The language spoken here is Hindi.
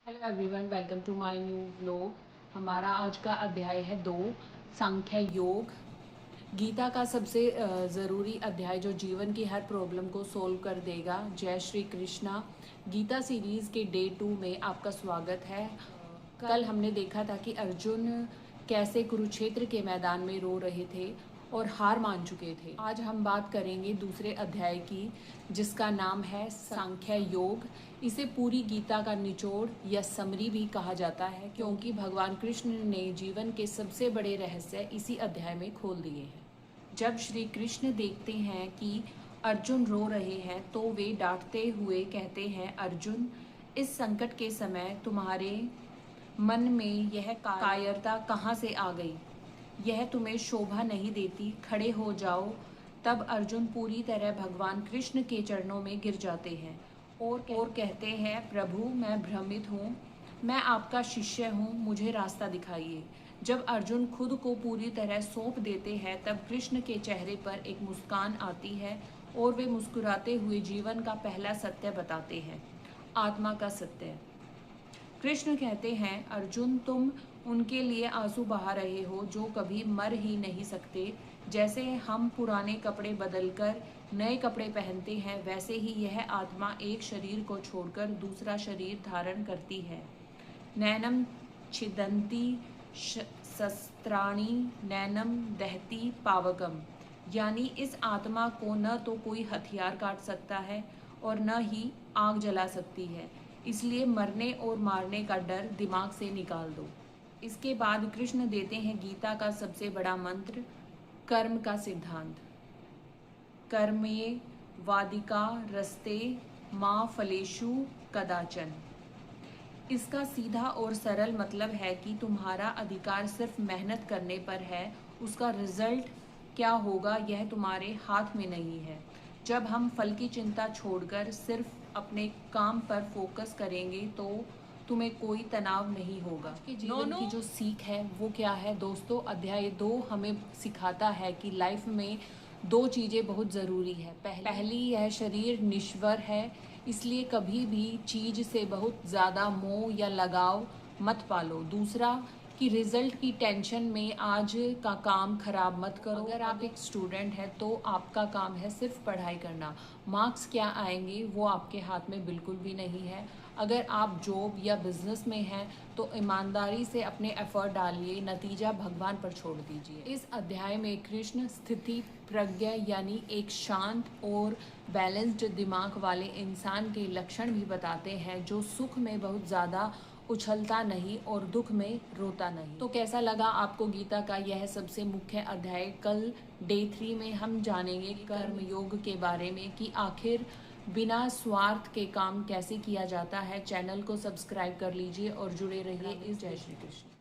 Hello everyone, welcome to my new vlog. हमारा आज का अध्याय है 2, सांख्य योग। गीता का सबसे ज़रूरी अध्याय जो जीवन की हर प्रॉब्लम को सोल्व कर देगा। जय श्री कृष्णा। गीता सीरीज़ के डे 2 में आपका स्वागत है। कल हमने देखा था कि अर्जुन कैसे कुरुक्षेत्र के मैदान में रो रहे थे और हार मान चुके थे। आज हम बात करेंगे दूसरे अध्याय की, जिसका नाम है सांख्य योग। इसे पूरी गीता का निचोड़ या समरी भी कहा जाता है, क्योंकि भगवान कृष्ण ने जीवन के सबसे बड़े रहस्य इसी अध्याय में खोल दिए हैं। जब श्री कृष्ण देखते हैं कि अर्जुन रो रहे हैं तो वे डांटते हुए कहते हैं, अर्जुन, इस संकट के समय तुम्हारे मन में यह कायरता कहाँ से आ गई? यह तुम्हें शोभा नहीं देती, खड़े हो जाओ। तब अर्जुन पूरी तरह भगवान कृष्ण के चरणों में गिर जाते हैं और कहते हैं, प्रभु, मैं भ्रमित हूँ, मैं आपका शिष्य हूँ, मुझे रास्ता दिखाइए। जब अर्जुन खुद को पूरी तरह सौंप देते हैं तब कृष्ण के चेहरे पर एक मुस्कान आती है और वे मुस्कुराते हुए जीवन का पहला सत्य बताते हैं, आत्मा का सत्य। कृष्ण कहते हैं, अर्जुन, तुम उनके लिए आंसू बहा रहे हो जो कभी मर ही नहीं सकते। जैसे हम पुराने कपड़े बदलकर नए कपड़े पहनते हैं, वैसे ही यह आत्मा एक शरीर को छोड़कर दूसरा शरीर धारण करती है। नैनम छिदन्ति शस्त्राणि नैनम दहति पावकम। यानी इस आत्मा को न तो कोई हथियार काट सकता है और न ही आग जला सकती है, इसलिए मरने और मारने का डर दिमाग से निकाल दो। इसके बाद कृष्ण देते हैं गीता का सबसे बड़ा मंत्र, कर्म का सिद्धांत। कर्मे वादिका रस्ते माँ फलेषु कदाचन। इसका सीधा और सरल मतलब है कि तुम्हारा अधिकार सिर्फ मेहनत करने पर है, उसका रिजल्ट क्या होगा यह तुम्हारे हाथ में नहीं है। जब हम फल की चिंता छोड़कर सिर्फ अपने काम पर फोकस करेंगे तो तुम्हें कोई तनाव नहीं होगा। कि जीवन की जो सीख है वो क्या है दोस्तों? अध्याय 2 हमें सिखाता है कि लाइफ में 2 चीज़ें बहुत ज़रूरी है। पहली, यह शरीर निश्वर है, इसलिए कभी भी चीज़ से बहुत ज़्यादा मोह या लगाव मत पालो। दूसरा, कि रिजल्ट की टेंशन में आज का काम खराब मत करो। अगर आप एक स्टूडेंट हैं तो आपका काम है सिर्फ पढ़ाई करना, मार्क्स क्या आएंगे वो आपके हाथ में बिल्कुल भी नहीं है। अगर आप जॉब या बिजनेस में हैं तो ईमानदारी से अपने एफर्ट डालिए, नतीजा भगवान पर छोड़ दीजिए। इस अध्याय में कृष्ण स्थिति प्रज्ञा यानी एक शांत और बैलेंस्ड दिमाग वाले इंसान के लक्षण भी बताते हैं, जो सुख में बहुत ज़्यादा उछलता नहीं और दुख में रोता नहीं। तो कैसा लगा आपको गीता का यह सबसे मुख्य अध्याय? कल डे 3 में हम जानेंगे कर्म योग के बारे में कि आखिर बिना स्वार्थ के काम कैसे किया जाता है। चैनल को सब्सक्राइब कर लीजिए और जुड़े रहिए। इस जय श्री कृष्ण।